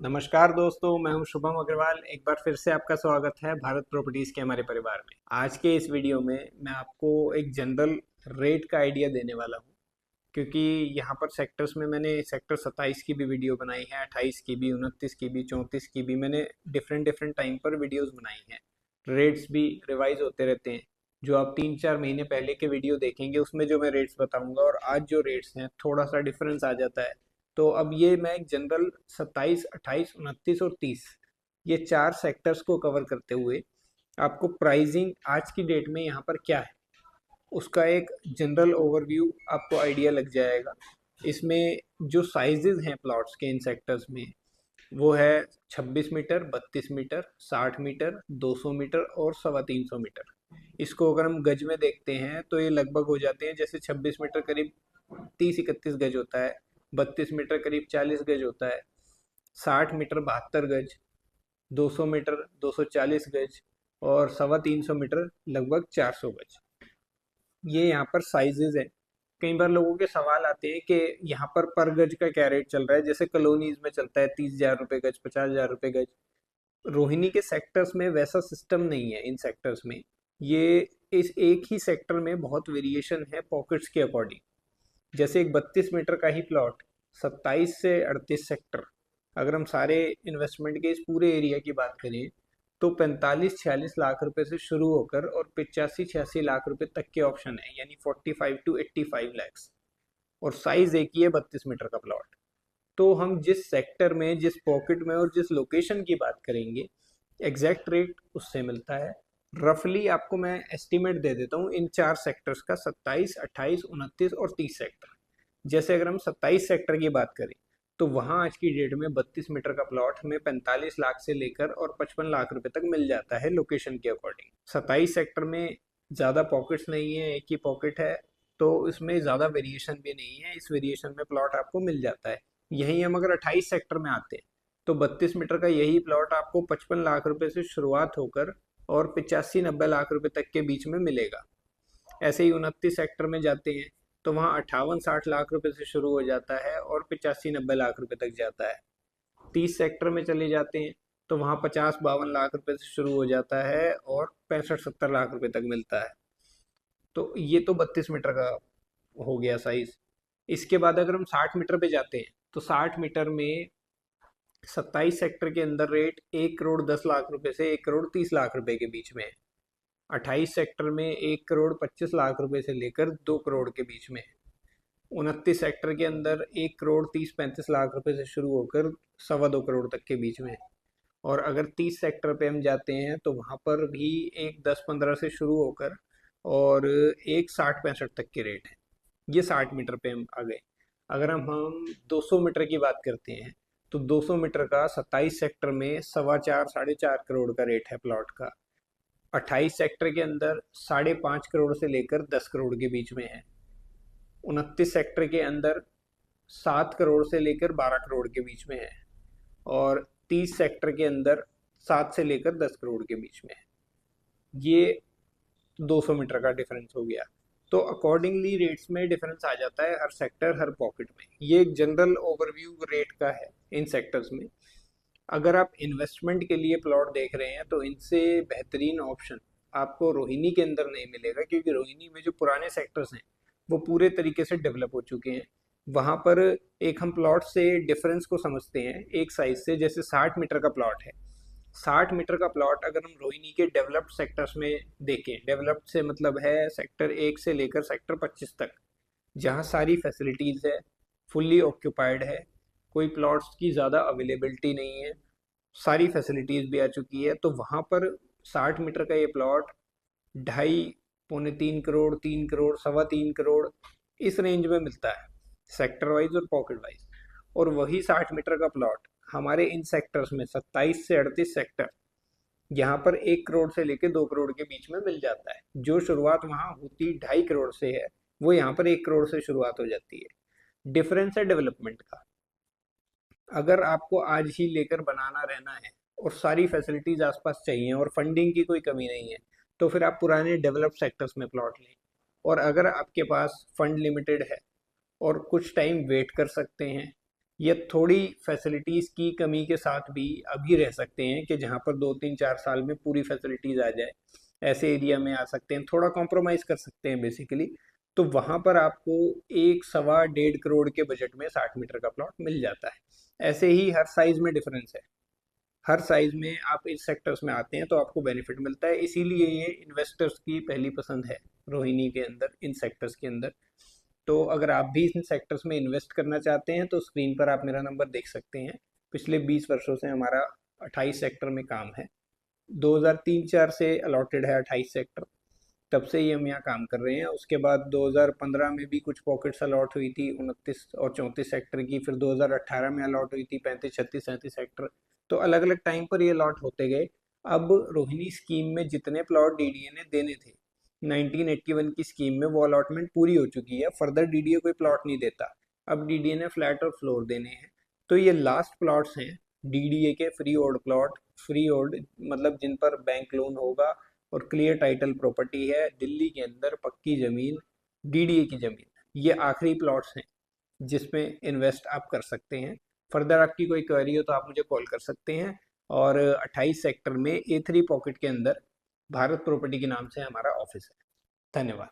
नमस्कार दोस्तों, मैं हूं शुभम अग्रवाल। एक बार फिर से आपका स्वागत है भारत प्रॉपर्टीज के हमारे परिवार में। आज के इस वीडियो में मैं आपको एक जनरल रेट का आइडिया देने वाला हूं, क्योंकि यहाँ पर सेक्टर्स में मैंने सेक्टर 27 की भी वीडियो बनाई है, 28 की भी, 29 की भी, 34 की भी। मैंने डिफरेंट डिफरेंट टाइम पर वीडियोस बनाई हैं। रेट्स भी रिवाइज होते रहते हैं। जो आप 3-4 महीने पहले के वीडियो देखेंगे उसमें जो मैं रेट्स बताऊंगा और आज जो रेट्स हैं थोड़ा सा डिफरेंस आ जाता है। तो अब ये मैं एक जनरल 27, 28, 29 और 30 ये 4 सेक्टर्स को कवर करते हुए आपको प्राइसिंग आज की डेट में यहाँ पर क्या है उसका एक जनरल ओवरव्यू आपको आइडिया लग जाएगा। इसमें जो साइजेस हैं प्लॉट्स के इन सेक्टर्स में वो है 26 मीटर, 32 मीटर, 60 मीटर, 200 मीटर और 350 मीटर। इसको अगर हम गज में देखते हैं तो ये लगभग हो जाते हैं, जैसे 26 मीटर करीब 30-31 गज होता है, 32 मीटर करीब 40 गज होता है, 60 मीटर 72 गज, 200 मीटर 240 गज और 350 मीटर लगभग 400 गज। ये यहाँ पर साइजेज है। कई बार लोगों के सवाल आते हैं कि यहाँ पर गज का क्या रेट चल रहा है। जैसे कॉलोनीज में चलता है 30,000 रुपये गज, 50,000 रुपये गज। रोहिणी के सेक्टर्स में वैसा सिस्टम नहीं है। इन सेक्टर्स में ये इस एक ही सेक्टर में बहुत वेरिएशन है पॉकेट्स के अकॉर्डिंग। जैसे एक 32 मीटर का ही प्लॉट 27 से 38 सेक्टर, अगर हम सारे इन्वेस्टमेंट के इस पूरे एरिया की बात करें तो 45-46 लाख रुपए से शुरू होकर और 85-86 लाख रुपए तक के ऑप्शन है, यानी 45 to 85 लैक्स। और साइज एक ही है 32 मीटर का प्लॉट। तो हम जिस सेक्टर में, जिस पॉकेट में और जिस लोकेशन की बात करेंगे, एग्जैक्ट रेट उससे मिलता है। रफली आपको मैं एस्टिमेट दे देता हूँ इन 4 सेक्टर्स का, 27, 28, 29 और 30 सेक्टर। जैसे अगर हम 27 सेक्टर की बात करें तो वहाँ आज की डेट में 32 मीटर का प्लॉट हमें 45 लाख से लेकर और 55 लाख रुपए तक मिल जाता है लोकेशन के अकॉर्डिंग। 27 सेक्टर में ज़्यादा पॉकेट्स नहीं है, एक ही पॉकेट है, तो इसमें ज़्यादा वेरिएशन भी नहीं है। इस वेरिएशन में प्लॉट आपको मिल जाता है। यहीं हम अगर 28 सेक्टर में आते हैं तो 32 मीटर का यही प्लॉट आपको 55 लाख रुपए से शुरुआत होकर और 85-90 लाख रुपए तक के बीच में मिलेगा। ऐसे ही 29 सेक्टर में जाते हैं तो वहाँ 58-60 लाख रुपए से शुरू हो जाता है और 85-90 लाख रुपए तक जाता है। 30 सेक्टर में चले जाते हैं तो वहाँ 50-52 लाख रुपए से शुरू हो जाता है और 65-70 लाख रुपए तक मिलता है। तो ये तो 32 मीटर का हो गया साइज। इसके बाद अगर हम 60 मीटर पे जाते हैं तो 60 मीटर में 27 सेक्टर के अंदर रेट 1 करोड़ 10 लाख रुपए से 1 करोड़ 30 लाख रुपए के बीच में है। 28 सेक्टर में 1 करोड़ 25 लाख रुपए से लेकर 2 करोड़ के बीच में है। 29 सेक्टर के अंदर 1 करोड़ 30-35 लाख रुपए से शुरू होकर 2.25 करोड़ तक के बीच में है। और अगर 30 सेक्टर पे हम जाते हैं तो वहाँ पर भी एक 10-15 से शुरू होकर और एक 60-65 तक के रेट है। ये 60 मीटर पे हम आ गए। अगर हम 200 मीटर की बात करते हैं तो 200 मीटर का 27 सेक्टर में 4.25-4.5 करोड़ का रेट है प्लॉट का। 28 सेक्टर के अंदर 5.5 करोड़ से लेकर 10 करोड़ के बीच में है। 29 सेक्टर के अंदर 7 करोड़ से लेकर 12 करोड़ के बीच में है। और 30 सेक्टर के अंदर 7 से लेकर 10 करोड़ के बीच में है। ये 200 मीटर का डिफरेंस हो गया। तो अकॉर्डिंगली रेट्स में डिफरेंस आ जाता है हर सेक्टर, हर पॉकेट में। ये एक जनरल ओवरव्यू रेट का है इन सेक्टर्स में। अगर आप इन्वेस्टमेंट के लिए प्लॉट देख रहे हैं तो इनसे बेहतरीन ऑप्शन आपको रोहिणी के अंदर नहीं मिलेगा, क्योंकि रोहिणी में जो पुराने सेक्टर्स हैं वो पूरे तरीके से डेवलप हो चुके हैं। वहाँ पर एक हम प्लॉट से डिफरेंस को समझते हैं एक साइज से। जैसे 60 मीटर का प्लॉट है, 60 मीटर का प्लॉट अगर हम रोहिणी के डेवलप्ड सेक्टर्स में देखें, डेवलप्ड से मतलब है सेक्टर 1 से लेकर सेक्टर 25 तक, जहाँ सारी फैसिलिटीज़ है, फुल्ली ऑक्यूपाइड है, कोई प्लॉट्स की ज़्यादा अवेलेबिलिटी नहीं है, सारी फैसिलिटीज़ भी आ चुकी है, तो वहाँ पर 60 मीटर का ये प्लॉट 2.5 पौने 3 करोड़, 3 करोड़, 3.25 करोड़ इस रेंज में मिलता है, सेक्टर वाइज और पॉकेट वाइज। और वही 60 मीटर का प्लॉट हमारे इन सेक्टर्स में 27 से 38 सेक्टर, यहाँ पर 1 करोड़ से लेकर 2 करोड़ के बीच में मिल जाता है। जो शुरुआत वहाँ होती 2.5 करोड़ से है वो यहाँ पर 1 करोड़ से शुरुआत हो जाती है। डिफरेंस है डेवलपमेंट का। अगर आपको आज ही लेकर बनाना रहना है और सारी फैसिलिटीज आसपास चाहिए और फंडिंग की कोई कमी नहीं है तो फिर आप पुराने डेवलप्ड सेक्टर्स में प्लॉट लें। और अगर आपके पास फंड लिमिटेड है और कुछ टाइम वेट कर सकते हैं ये थोड़ी फैसिलिटीज़ की कमी के साथ भी अभी रह सकते हैं कि जहाँ पर 2 3 4 साल में पूरी फैसिलिटीज़ आ जाए, ऐसे एरिया में आ सकते हैं, थोड़ा कॉम्प्रोमाइज़ कर सकते हैं बेसिकली। तो वहाँ पर आपको 1 सवा 1.5 करोड़ के बजट में 60 मीटर का प्लॉट मिल जाता है। ऐसे ही हर साइज़ में डिफरेंस है, हर साइज़ में आप इस सेक्टर्स में आते हैं तो आपको बेनिफिट मिलता है, इसीलिए ये इन्वेस्टर्स की पहली पसंद है रोहिणी के अंदर, इन सेक्टर्स के अंदर। तो अगर आप भी इन सेक्टर्स में इन्वेस्ट करना चाहते हैं तो स्क्रीन पर आप मेरा नंबर देख सकते हैं। पिछले 20 वर्षों से हमारा 28 सेक्टर में काम है। 2003-4 से अलॉटेड है 28 सेक्टर, तब से ही हम यहाँ काम कर रहे हैं। उसके बाद 2015 में भी कुछ पॉकेट्स अलॉट हुई थी 29 और 34 सेक्टर की, फिर 2018 में अलॉट हुई थी 35 36 37 सेक्टर। तो अलग अलग टाइम पर ये अलॉट होते गए। अब रोहिणी स्कीम में जितने प्लॉट डीडीए ने देने थे 1981 की स्कीम में, वो अलॉटमेंट पूरी हो चुकी है, फर्दर डीडीए कोई प्लॉट नहीं देता। अब डीडीए ने फ्लैट और फ्लोर देने हैं। तो ये लास्ट प्लॉट्स हैं डीडीए के, free hold plot. Free hold मतलब जिन पर बैंक लोन होगा और क्लियर टाइटल प्रॉपर्टी है, दिल्ली के अंदर पक्की ज़मीन, डीडीए की ज़मीन। ये आखिरी प्लॉट्स हैं जिसमें इन्वेस्ट आप कर सकते हैं। फर्दर आपकी कोई क्वेरी हो तो आप मुझे कॉल कर सकते हैं। और 28 सेक्टर में A3 पॉकेट के अंदर भारत प्रॉपर्टी के नाम से हमारा ऑफिस है। धन्यवाद।